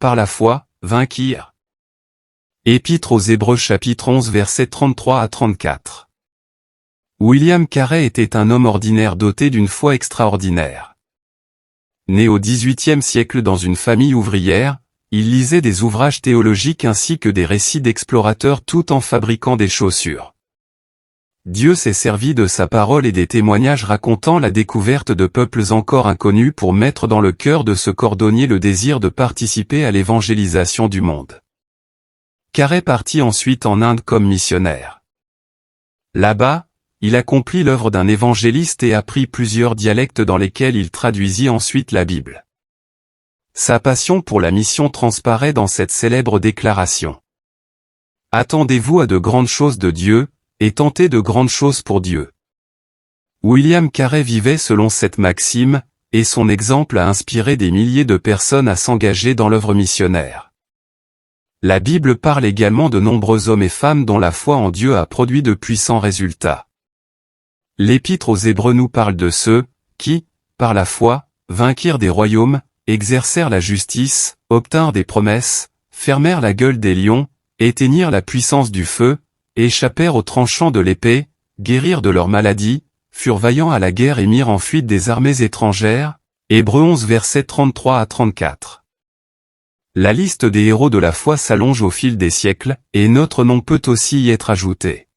par la foi, vainquirent. Épître aux Hébreux chapitre 11 versets 33 à 34. William Carey était un homme ordinaire doté d'une foi extraordinaire. Né au XVIIIe siècle dans une famille ouvrière, il lisait des ouvrages théologiques ainsi que des récits d'explorateurs tout en fabriquant des chaussures. Dieu s'est servi de sa parole et des témoignages racontant la découverte de peuples encore inconnus pour mettre dans le cœur de ce cordonnier le désir de participer à l'évangélisation du monde. Carey partit ensuite en Inde comme missionnaire. Là-bas, il accomplit l'œuvre d'un évangéliste et apprit plusieurs dialectes dans lesquels il traduisit ensuite la Bible. Sa passion pour la mission transparaît dans cette célèbre déclaration. Attendez-vous à de grandes choses de Dieu, et tentez de grandes choses pour Dieu. William Carey vivait selon cette maxime, et son exemple a inspiré des milliers de personnes à s'engager dans l'œuvre missionnaire. La Bible parle également de nombreux hommes et femmes dont la foi en Dieu a produit de puissants résultats. L'Épître aux Hébreux nous parle de ceux qui, par la foi, vainquirent des royaumes, exercèrent la justice, obtinrent des promesses, fermèrent la gueule des lions, éteignirent la puissance du feu, échappèrent aux tranchants de l'épée, guérirent de leurs maladies, furent vaillants à la guerre et mirent en fuite des armées étrangères. Hébreux 11 versets 33 à 34. La liste des héros de la foi s'allonge au fil des siècles, et notre nom peut aussi y être ajouté.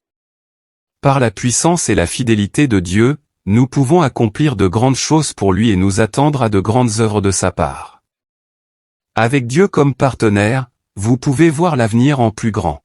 Par la puissance et la fidélité de Dieu, nous pouvons accomplir de grandes choses pour lui et nous attendre à de grandes œuvres de sa part. Avec Dieu comme partenaire, vous pouvez voir l'avenir en plus grand.